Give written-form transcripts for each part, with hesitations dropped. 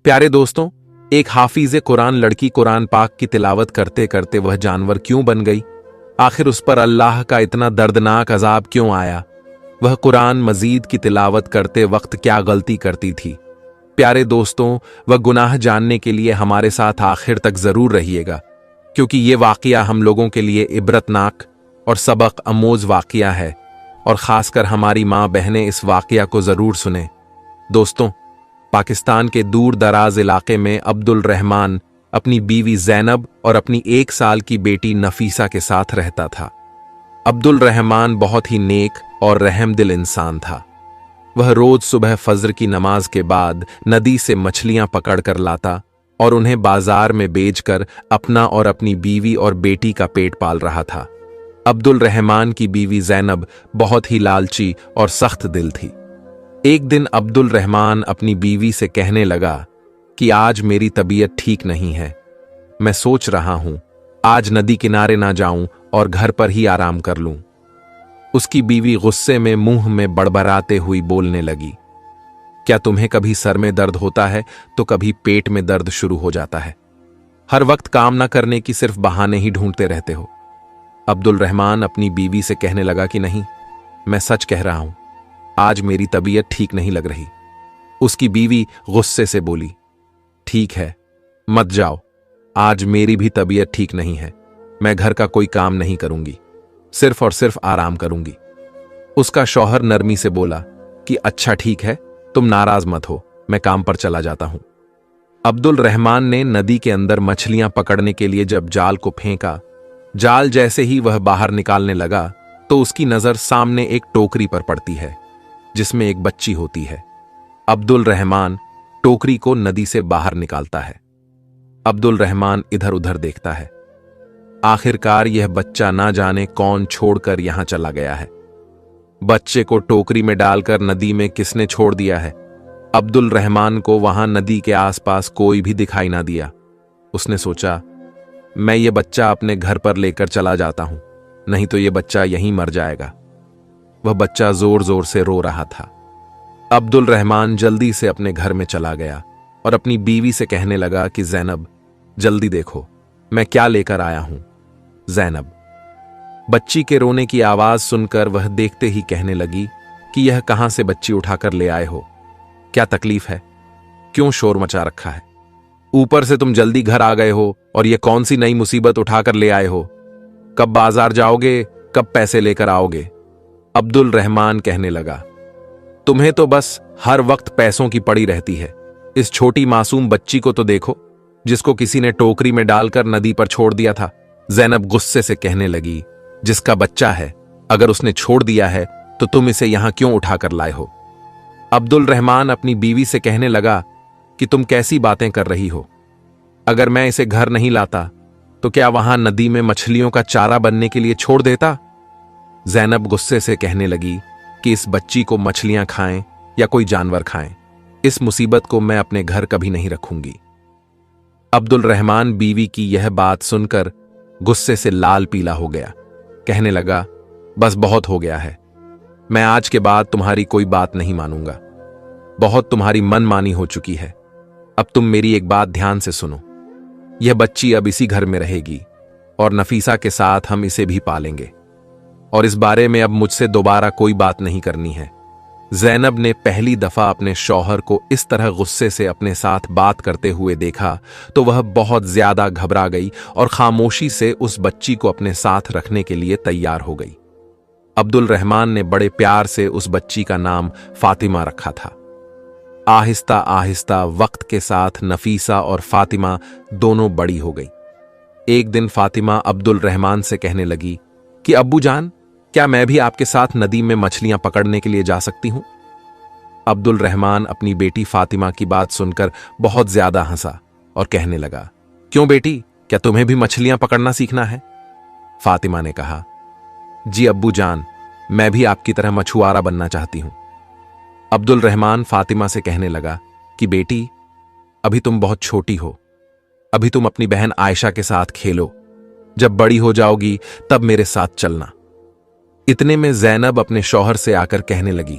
प्यारे दोस्तों, एक हाफिज कुरान लड़की कुरान पाक की तिलावत करते करते वह जानवर क्यों बन गई? आखिर उस पर अल्लाह का इतना दर्दनाक अजाब क्यों आया? वह कुरान मजीद की तिलावत करते वक्त क्या गलती करती थी? प्यारे दोस्तों, वह गुनाह जानने के लिए हमारे साथ आखिर तक जरूर रहिएगा, क्योंकि ये वाकया हम लोगों के लिए इबरतनाक और सबक अमोज वाकया है, और खासकर हमारी माँ बहनें इस वाकया को जरूर सुने। दोस्तों, पाकिस्तान के दूर दराज इलाके में अब्दुल रहमान अपनी बीवी जैनब और अपनी 1 साल की बेटी नफीसा के साथ रहता था। अब्दुल रहमान बहुत ही नेक और रहमदिल इंसान था। वह रोज सुबह फजर की नमाज के बाद नदी से मछलियां पकड़कर लाता और उन्हें बाजार में बेचकर अपना और अपनी बीवी और बेटी का पेट पाल रहा था। अब्दुल रहमान की बीवी जैनब बहुत ही लालची और सख्त दिल थी। एक दिन अब्दुल रहमान अपनी बीवी से कहने लगा कि आज मेरी तबीयत ठीक नहीं है, मैं सोच रहा हूं आज नदी किनारे ना जाऊं और घर पर ही आराम कर लूं। उसकी बीवी गुस्से में मुंह में बड़बड़ाते हुई बोलने लगी, क्या तुम्हें कभी सर में दर्द होता है तो कभी पेट में दर्द शुरू हो जाता है? हर वक्त काम ना करने की सिर्फ बहाने ही ढूंढते रहते हो। अब्दुल रहमान अपनी बीवी से कहने लगा कि नहीं, मैं सच कह रहा हूं, आज मेरी तबीयत ठीक नहीं लग रही। उसकी बीवी गुस्से से बोली, ठीक है, मत जाओ, आज मेरी भी तबीयत ठीक नहीं है, मैं घर का कोई काम नहीं करूंगी, सिर्फ और सिर्फ आराम करूंगी। उसका शौहर नरमी से बोला कि अच्छा ठीक है, तुम नाराज मत हो, मैं काम पर चला जाता हूं। अब्दुल रहमान ने नदी के अंदर मछलियां पकड़ने के लिए जब जाल को फेंका, जाल जैसे ही वह बाहर निकालने लगा तो उसकी नजर सामने एक टोकरी पर पड़ती है जिसमें एक बच्ची होती है। अब्दुल रहमान टोकरी को नदी से बाहर निकालता है। अब्दुल रहमान इधर उधर देखता है। आखिरकार यह बच्चा ना जाने कौन छोड़कर यहां चला गया है। बच्चे को टोकरी में डालकर नदी में किसने छोड़ दिया है? अब्दुल रहमान को वहां नदी के आसपास कोई भी दिखाई ना दिया। उसने सोचा, मैं ये बच्चा अपने घर पर लेकर चला जाता हूं, नहीं तो ये बच्चा यहीं मर जाएगा। वह बच्चा जोर जोर से रो रहा था। अब्दुल रहमान जल्दी से अपने घर में चला गया और अपनी बीवी से कहने लगा कि जैनब, जल्दी देखो मैं क्या लेकर आया हूं। जैनब बच्ची के रोने की आवाज सुनकर वह देखते ही कहने लगी कि यह कहां से बच्ची उठाकर ले आए हो? क्या तकलीफ है? क्यों शोर मचा रखा है? ऊपर से तुम जल्दी घर आ गए हो और यह कौन सी नई मुसीबत उठाकर ले आए हो? कब बाजार जाओगे? कब पैसे लेकर आओगे? अब्दुल रहमान कहने लगा, तुम्हें तो बस हर वक्त पैसों की पड़ी रहती है। इस छोटी मासूम बच्ची को तो देखो, जिसको किसी ने टोकरी में डालकर नदी पर छोड़ दिया था। जैनब गुस्से से कहने लगी, जिसका बच्चा है, अगर उसने छोड़ दिया है तो तुम इसे यहां क्यों उठाकर लाए हो? अब्दुल रहमान अपनी बीवी से कहने लगा कि तुम कैसी बातें कर रही हो? अगर मैं इसे घर नहीं लाता तो क्या वहां नदी में मछलियों का चारा बनने के लिए छोड़ देता? जैनब गुस्से से कहने लगी कि इस बच्ची को मछलियां खाएं या कोई जानवर खाएं, इस मुसीबत को मैं अपने घर कभी नहीं रखूंगी। अब्दुल रहमान बीवी की यह बात सुनकर गुस्से से लाल पीला हो गया। कहने लगा, बस बहुत हो गया है, मैं आज के बाद तुम्हारी कोई बात नहीं मानूंगा। बहुत तुम्हारी मनमानी हो चुकी है। अब तुम मेरी एक बात ध्यान से सुनो। यह बच्ची अब इसी घर में रहेगी और नफीसा के साथ हम इसे भी पालेंगे, और इस बारे में अब मुझसे दोबारा कोई बात नहीं करनी है। जैनब ने पहली दफा अपने शौहर को इस तरह गुस्से से अपने साथ बात करते हुए देखा तो वह बहुत ज्यादा घबरा गई और खामोशी से उस बच्ची को अपने साथ रखने के लिए तैयार हो गई। अब्दुल रहमान ने बड़े प्यार से उस बच्ची का नाम फातिमा रखा था। आहिस्ता आहिस्ता वक्त के साथ नफीसा और फातिमा दोनों बड़ी हो गई। एक दिन फातिमा अब्दुल रहमान से कहने लगी कि अब्बू जान, क्या मैं भी आपके साथ नदी में मछलियां पकड़ने के लिए जा सकती हूं? अब्दुल रहमान अपनी बेटी फातिमा की बात सुनकर बहुत ज्यादा हंसा और कहने लगा, क्यों बेटी, क्या तुम्हें भी मछलियां पकड़ना सीखना है? फातिमा ने कहा, जी अब्बू जान, मैं भी आपकी तरह मछुआरा बनना चाहती हूं। अब्दुल रहमान फातिमा से कहने लगा कि बेटी, अभी तुम बहुत छोटी हो, अभी तुम अपनी बहन आयशा के साथ खेलो, जब बड़ी हो जाओगी तब मेरे साथ चलना। इतने में जैनब अपने शौहर से आकर कहने लगी,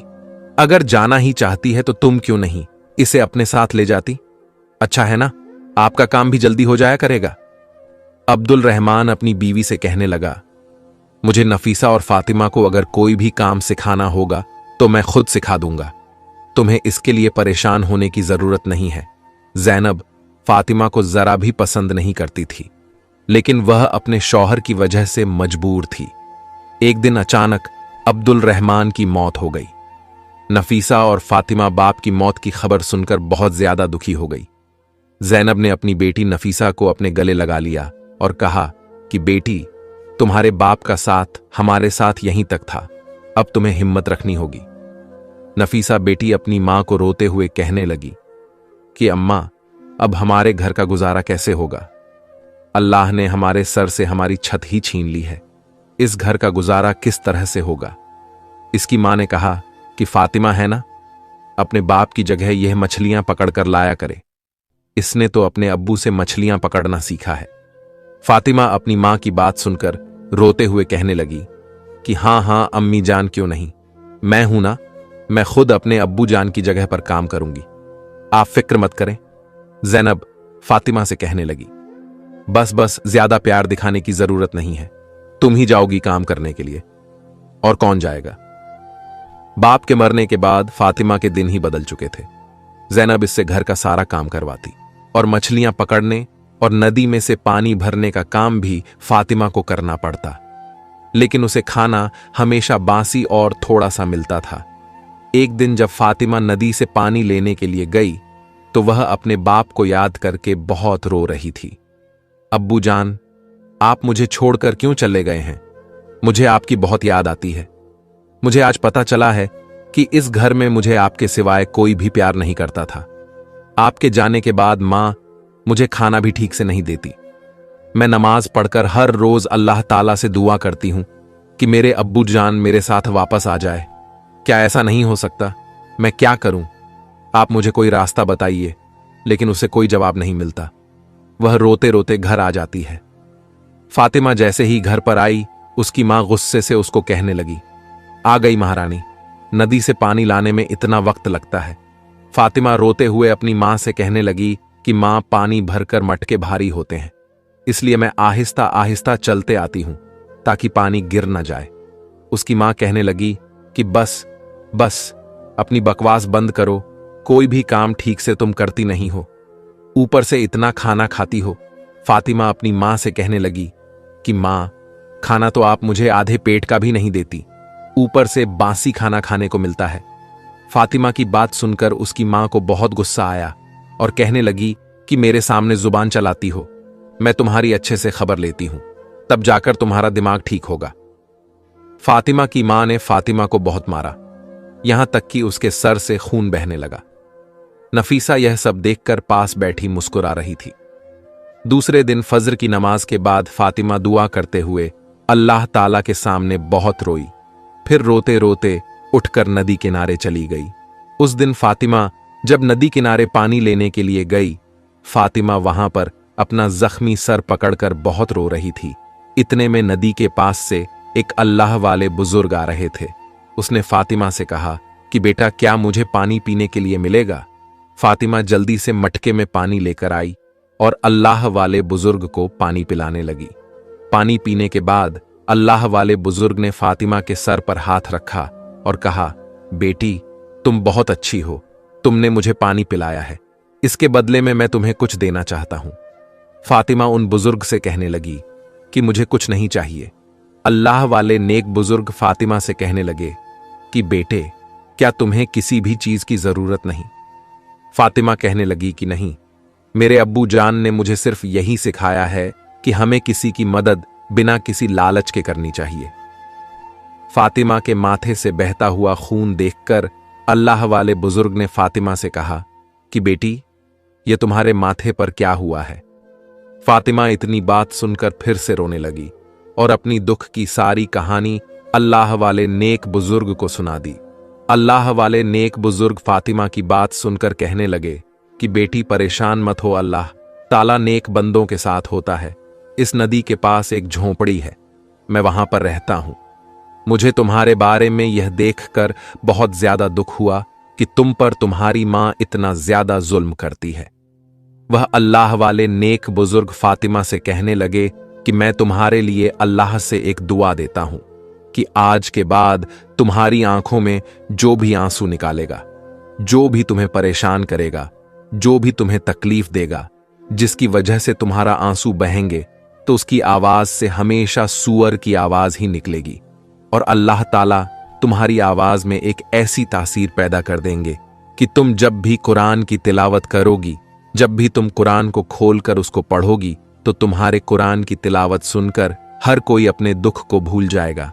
अगर जाना ही चाहती है तो तुम क्यों नहीं इसे अपने साथ ले जाती? अच्छा है ना, आपका काम भी जल्दी हो जाया करेगा। अब्दुल रहमान अपनी बीवी से कहने लगा, मुझे नफीसा और फातिमा को अगर कोई भी काम सिखाना होगा तो मैं खुद सिखा दूंगा। तुम्हें इसके लिए परेशान होने की जरूरत नहीं है। जैनब फातिमा को जरा भी पसंद नहीं करती थी, लेकिन वह अपने शौहर की वजह से मजबूर थी। एक दिन अचानक अब्दुल रहमान की मौत हो गई। नफीसा और फातिमा बाप की मौत की खबर सुनकर बहुत ज्यादा दुखी हो गई। जैनब ने अपनी बेटी नफीसा को अपने गले लगा लिया और कहा कि बेटी, तुम्हारे बाप का साथ हमारे साथ यहीं तक था, अब तुम्हें हिम्मत रखनी होगी। नफीसा बेटी अपनी मां को रोते हुए कहने लगी कि अम्मा, अब हमारे घर का गुजारा कैसे होगा? अल्लाह ने हमारे सर से हमारी छत ही छीन ली है, इस घर का गुजारा किस तरह से होगा? इसकी मां ने कहा कि फातिमा है ना, अपने बाप की जगह यह मछलियां पकड़कर लाया करे। इसने तो अपने अब्बू से मछलियां पकड़ना सीखा है। फातिमा अपनी मां की बात सुनकर रोते हुए कहने लगी कि हां हां अम्मी जान, क्यों नहीं, मैं हूं ना, मैं खुद अपने अब्बू जान की जगह पर काम करूंगी, आप फिक्र मत करें। जैनब फातिमा से कहने लगी, बस बस ज्यादा प्यार दिखाने की जरूरत नहीं है, तुम ही जाओगी काम करने के लिए, और कौन जाएगा? बाप के मरने के बाद फातिमा के दिन ही बदल चुके थे। जैनब इससे घर का सारा काम करवाती और मछलियां पकड़ने और नदी में से पानी भरने का काम भी फातिमा को करना पड़ता, लेकिन उसे खाना हमेशा बासी और थोड़ा सा मिलता था। एक दिन जब फातिमा नदी से पानी लेने के लिए गई तो वह अपने बाप को याद करके बहुत रो रही थी। अब्बू जान, आप मुझे छोड़कर क्यों चले गए हैं? मुझे आपकी बहुत याद आती है। मुझे आज पता चला है कि इस घर में मुझे आपके सिवाय कोई भी प्यार नहीं करता था। आपके जाने के बाद मां मुझे खाना भी ठीक से नहीं देती। मैं नमाज पढ़कर हर रोज अल्लाह ताला से दुआ करती हूं कि मेरे अब्बू जान मेरे साथ वापस आ जाए। क्या ऐसा नहीं हो सकता? मैं क्या करूं? आप मुझे कोई रास्ता बताइए। लेकिन उसे कोई जवाब नहीं मिलता। वह रोते रोते घर आ जाती है। फातिमा जैसे ही घर पर आई, उसकी मां गुस्से से उसको कहने लगी, आ गई महारानी, नदी से पानी लाने में इतना वक्त लगता है। फातिमा रोते हुए अपनी मां से कहने लगी कि मां, पानी भरकर मटके भारी होते हैं, इसलिए मैं आहिस्ता आहिस्ता चलते आती हूं ताकि पानी गिर न जाए। उसकी मां कहने लगी कि बस बस, अपनी बकवास बंद करो, कोई भी काम ठीक से तुम करती नहीं हो, ऊपर से इतना खाना खाती हो। फातिमा अपनी मां से कहने लगी कि मां, खाना तो आप मुझे आधे पेट का भी नहीं देती, ऊपर से बासी खाना खाने को मिलता है। फातिमा की बात सुनकर उसकी मां को बहुत गुस्सा आया और कहने लगी कि मेरे सामने जुबान चलाती हो, मैं तुम्हारी अच्छे से खबर लेती हूं, तब जाकर तुम्हारा दिमाग ठीक होगा। फातिमा की मां ने फातिमा को बहुत मारा, यहां तक कि उसके सर से खून बहने लगा। नफीसा यह सब देखकर पास बैठी मुस्कुरा रही थी। दूसरे दिन फज्र की नमाज के बाद फातिमा दुआ करते हुए अल्लाह ताला के सामने बहुत रोई, फिर रोते रोते उठकर नदी किनारे चली गई। उस दिन फातिमा जब नदी किनारे पानी लेने के लिए गई, फातिमा वहां पर अपना जख्मी सर पकड़कर बहुत रो रही थी। इतने में नदी के पास से एक अल्लाह वाले बुजुर्ग आ रहे थे। उसने फातिमा से कहा कि बेटा, क्या मुझे पानी पीने के लिए मिलेगा? फातिमा जल्दी से मटके में पानी लेकर आई और अल्लाह वाले बुजुर्ग को पानी पिलाने लगी। पानी पीने के बाद अल्लाह वाले बुजुर्ग ने फातिमा के सर पर हाथ रखा और कहा, बेटी, तुम बहुत अच्छी हो, तुमने मुझे पानी पिलाया है, इसके बदले में मैं तुम्हें कुछ देना चाहता हूं। फातिमा उन बुजुर्ग से कहने लगी कि मुझे कुछ नहीं चाहिए। अल्लाह वाले नेक बुजुर्ग फातिमा से कहने लगे कि बेटे, क्या तुम्हें किसी भी चीज की जरूरत नहीं? फातिमा कहने लगी कि नहीं, मेरे अब्बू जान ने मुझे सिर्फ यही सिखाया है कि हमें किसी की मदद बिना किसी लालच के करनी चाहिए। फातिमा के माथे से बहता हुआ खून देखकर अल्लाह वाले बुजुर्ग ने फातिमा से कहा कि बेटी, यह तुम्हारे माथे पर क्या हुआ है? फातिमा इतनी बात सुनकर फिर से रोने लगी और अपनी दुख की सारी कहानी अल्लाह वाले नेक बुजुर्ग को सुना दी। अल्लाह वाले नेक बुजुर्ग फातिमा की बात सुनकर कहने लगे कि बेटी, परेशान मत हो, अल्लाह ताला नेक बंदों के साथ होता है। इस नदी के पास एक झोंपड़ी है, मैं वहां पर रहता हूं। मुझे तुम्हारे बारे में यह देखकर बहुत ज्यादा दुख हुआ कि तुम पर तुम्हारी मां इतना ज्यादा जुल्म करती है। वह अल्लाह वाले नेक बुजुर्ग फातिमा से कहने लगे कि मैं तुम्हारे लिए अल्लाह से एक दुआ देता हूं कि आज के बाद तुम्हारी आंखों में जो भी आंसू निकालेगा, जो भी तुम्हें परेशान करेगा, जो भी तुम्हें तकलीफ देगा, जिसकी वजह से तुम्हारा आंसू बहेंगे, तो उसकी आवाज से हमेशा सूअर की आवाज ही निकलेगी और अल्लाह ताला तुम्हारी आवाज में एक ऐसी तासीर पैदा कर देंगे कि तुम जब भी कुरान की तिलावत करोगी, जब भी तुम कुरान को खोलकर उसको पढ़ोगी, तो तुम्हारे कुरान की तिलावत सुनकर हर कोई अपने दुख को भूल जाएगा।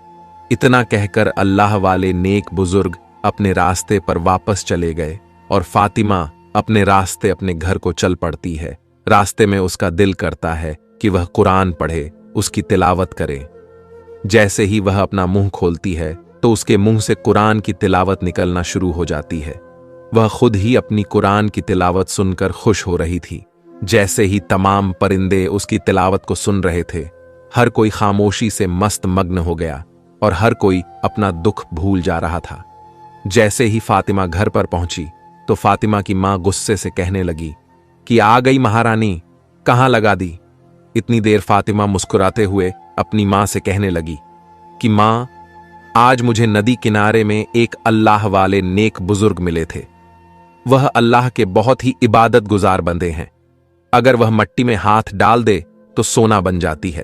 इतना कहकर अल्लाह वाले नेक बुजुर्ग अपने रास्ते पर वापस चले गए और फातिमा अपने रास्ते अपने घर को चल पड़ती है। रास्ते में उसका दिल करता है कि वह कुरान पढ़े, उसकी तिलावत करे। जैसे ही वह अपना मुंह खोलती है तो उसके मुंह से कुरान की तिलावत निकलना शुरू हो जाती है। वह खुद ही अपनी कुरान की तिलावत सुनकर खुश हो रही थी। जैसे ही तमाम परिंदे उसकी तिलावत को सुन रहे थे, हर कोई खामोशी से मस्त मग्न हो गया और हर कोई अपना दुख भूल जा रहा था। जैसे ही फातिमा घर पर पहुंची तो फातिमा की मां गुस्से से कहने लगी कि आ गई महारानी, कहां लगा दी। इतनी देर फातिमा मुस्कुराते हुए अपनी मां से कहने लगी कि मां, आज मुझे नदी किनारे में एक अल्लाह वाले नेक बुजुर्ग मिले थे। वह अल्लाह के बहुत ही इबादत गुजार बंदे हैं। अगर वह मट्टी में हाथ डाल दे तो सोना बन जाती है।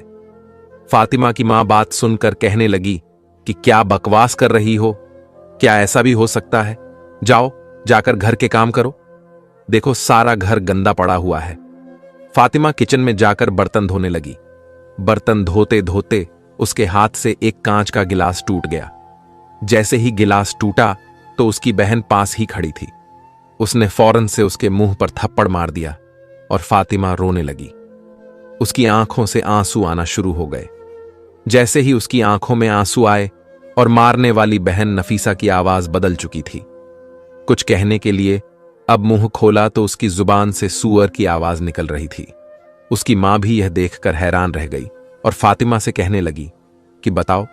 फातिमा की मां बात सुनकर कहने लगी कि क्या बकवास कर रही हो, क्या ऐसा भी हो सकता है? जाओ, जाकर घर के काम करो। देखो, सारा घर गंदा पड़ा हुआ है। फातिमा किचन में जाकर बर्तन धोने लगी। बर्तन धोते धोते उसके हाथ से एक कांच का गिलास टूट गया। जैसे ही गिलास टूटा तो उसकी बहन पास ही खड़ी थी। उसने फौरन से उसके मुंह पर थप्पड़ मार दिया और फातिमा रोने लगी। उसकी आंखों से आंसू आना शुरू हो गए। जैसे ही उसकी आंखों में आंसू आए और मारने वाली बहन नफीसा की आवाज बदल चुकी थी। कुछ कहने के लिए अब मुंह खोला तो उसकी जुबान से सूअर की आवाज निकल रही थी। उसकी मां भी यह देखकर हैरान रह गई और फातिमा से कहने लगी कि बताओ,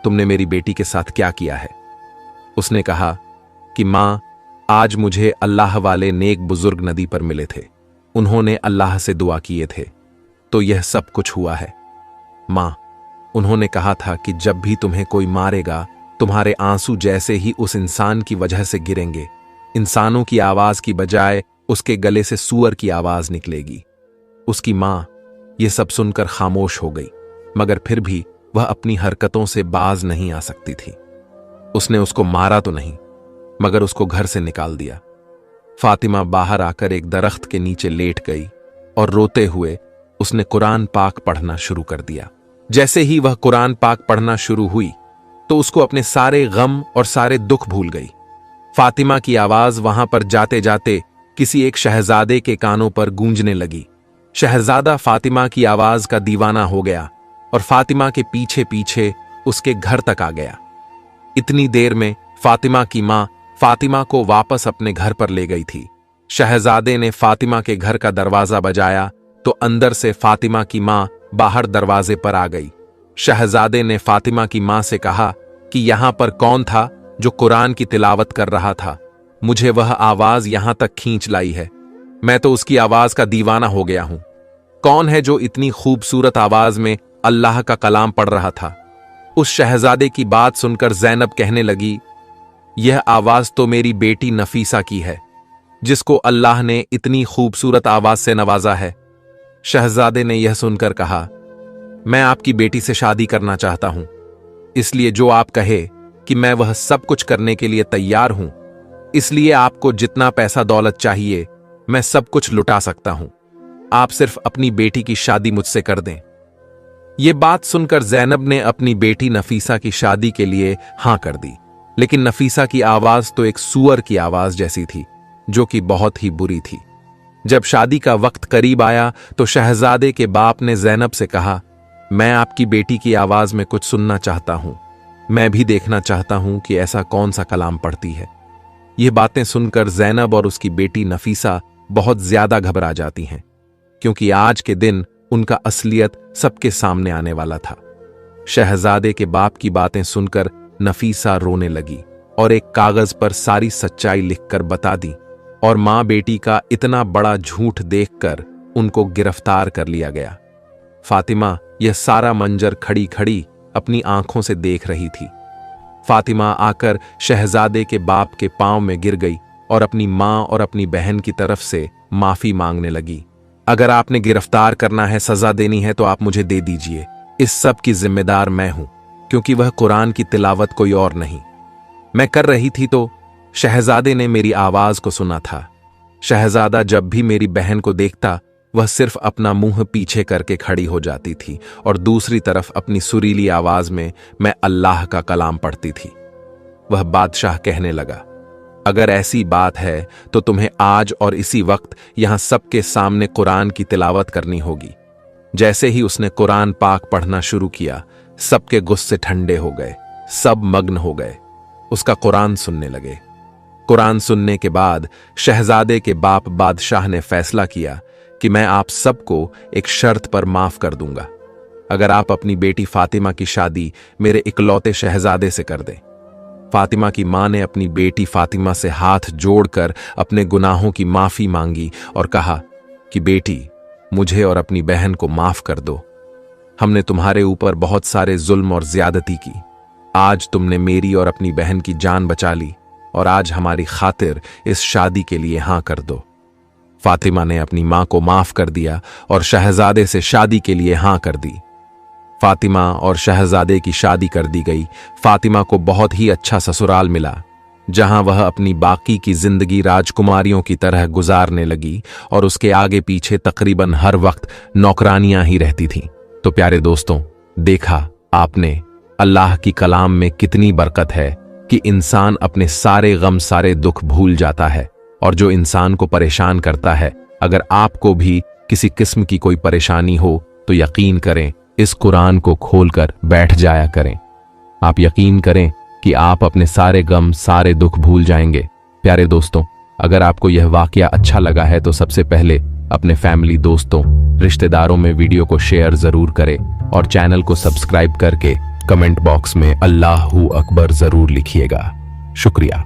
तुमने मेरी बेटी के साथ क्या किया है? उसने कहा कि मां, आज मुझे अल्लाह वाले नेक बुजुर्ग नदी पर मिले थे। उन्होंने अल्लाह से दुआ किए थे, तो यह सब कुछ हुआ है। मां, उन्होंने कहा था कि जब भी तुम्हें कोई मारेगा, तुम्हारे आंसू जैसे ही उस इंसान की वजह से गिरेंगे, इंसानों की आवाज की बजाय उसके गले से सूअर की आवाज निकलेगी। उसकी मां यह सब सुनकर खामोश हो गई, मगर फिर भी वह अपनी हरकतों से बाज नहीं आ सकती थी। उसने उसको मारा तो नहीं, मगर उसको घर से निकाल दिया। फातिमा बाहर आकर एक दरख्त के नीचे लेट गई और रोते हुए उसने कुरान पाक पढ़ना शुरू कर दिया। जैसे ही वह कुरान पाक पढ़ना शुरू हुई तो उसको अपने सारे गम और सारे दुख भूल गई। फातिमा की आवाज वहां पर जाते जाते किसी एक शहजादे के कानों पर गूंजने लगी। शहजादा फातिमा की आवाज का दीवाना हो गया और फातिमा के पीछे पीछे उसके घर तक आ गया। इतनी देर में फातिमा की मां फातिमा को वापस अपने घर पर ले गई थी। शहजादे ने फातिमा के घर का दरवाजा बजाया तो अंदर से फातिमा की मां बाहर दरवाजे पर आ गई। शहजादे ने फातिमा की मां से कहा कि यहां पर कौन था जो कुरान की तिलावत कर रहा था? मुझे वह आवाज यहां तक खींच लाई है। मैं तो उसकी आवाज का दीवाना हो गया हूं। कौन है जो इतनी खूबसूरत आवाज में अल्लाह का कलाम पढ़ रहा था? उस शहजादे की बात सुनकर ज़ैनब कहने लगी, यह आवाज तो मेरी बेटी नफीसा की है, जिसको अल्लाह ने इतनी खूबसूरत आवाज से नवाजा है। शहजादे ने यह सुनकर कहा, मैं आपकी बेटी से शादी करना चाहता हूं, इसलिए जो आप कहे कि मैं वह सब कुछ करने के लिए तैयार हूं। इसलिए आपको जितना पैसा दौलत चाहिए मैं सब कुछ लुटा सकता हूं। आप सिर्फ अपनी बेटी की शादी मुझसे कर दें। यह बात सुनकर ज़ैनब ने अपनी बेटी नफीसा की शादी के लिए हां कर दी। लेकिन नफीसा की आवाज तो एक सूअर की आवाज जैसी थी, जो कि बहुत ही बुरी थी। जब शादी का वक्त करीब आया तो शहजादे के बाप ने ज़ैनब से कहा, मैं आपकी बेटी की आवाज में कुछ सुनना चाहता हूं। मैं भी देखना चाहता हूं कि ऐसा कौन सा कलाम पढ़ती है। यह बातें सुनकर ज़ैनब और उसकी बेटी नफीसा बहुत ज्यादा घबरा जाती हैं, क्योंकि आज के दिन उनका असलियत सबके सामने आने वाला था। शहजादे के बाप की बातें सुनकर नफीसा रोने लगी और एक कागज पर सारी सच्चाई लिखकर बता दी। और मां बेटी का इतना बड़ा झूठ देखकर उनको गिरफ्तार कर लिया गया। फातिमा यह सारा मंजर खड़ी खड़ी अपनी आंखों से देख रही थी। फातिमा आकर शहजादे के बाप के पांव में गिर गई और अपनी मां और अपनी बहन की तरफ से माफी मांगने लगी। अगर आपने गिरफ्तार करना है, सजा देनी है तो आप मुझे दे दीजिए। इस सब की जिम्मेदार मैं हूं, क्योंकि वह कुरान की तिलावत कोई और नहीं। मैं कर रही थी तो शहजादे ने मेरी आवाज को सुना था। शहजादा जब भी मेरी बहन को देखता, वह सिर्फ अपना मुंह पीछे करके खड़ी हो जाती थी और दूसरी तरफ अपनी सुरीली आवाज में मैं अल्लाह का कलाम पढ़ती थी। वह बादशाह कहने लगा, अगर ऐसी बात है तो तुम्हें आज और इसी वक्त यहां सबके सामने कुरान की तिलावत करनी होगी। जैसे ही उसने कुरान पाक पढ़ना शुरू किया, सबके गुस्से ठंडे हो गए, सब मग्न हो गए, उसका कुरान सुनने लगे। कुरान सुनने के बाद शहजादे के बाप बादशाह ने फैसला किया कि मैं आप सबको एक शर्त पर माफ कर दूंगा, अगर आप अपनी बेटी फातिमा की शादी मेरे इकलौते शहजादे से कर दें। फातिमा की मां ने अपनी बेटी फातिमा से हाथ जोड़कर अपने गुनाहों की माफी मांगी और कहा कि बेटी, मुझे और अपनी बहन को माफ कर दो। हमने तुम्हारे ऊपर बहुत सारे जुल्म और ज्यादती की। आज तुमने मेरी और अपनी बहन की जान बचा ली और आज हमारी खातिर इस शादी के लिए हां कर दो। फातिमा ने अपनी मां को माफ कर दिया और शहजादे से शादी के लिए हां कर दी। फातिमा और शहजादे की शादी कर दी गई। फातिमा को बहुत ही अच्छा ससुराल मिला, जहां वह अपनी बाकी की जिंदगी राजकुमारियों की तरह गुजारने लगी और उसके आगे पीछे तकरीबन हर वक्त नौकरानियां ही रहती थीं। तो प्यारे दोस्तों, देखा आपने अल्लाह की कलाम में कितनी बरकत है कि इंसान अपने सारे गम सारे दुख भूल जाता है। और जो इंसान को परेशान करता है, अगर आपको भी किसी किस्म की कोई परेशानी हो तो यकीन करें, इस कुरान को खोलकर बैठ जाया करें। आप यकीन करें कि आप अपने सारे गम सारे दुख भूल जाएंगे। प्यारे दोस्तों, अगर आपको यह वाकया अच्छा लगा है तो सबसे पहले अपने फैमिली, दोस्तों, रिश्तेदारों में वीडियो को शेयर जरूर करें और चैनल को सब्सक्राइब करके कमेंट बॉक्स में अल्लाहू अकबर जरूर लिखिएगा। शुक्रिया।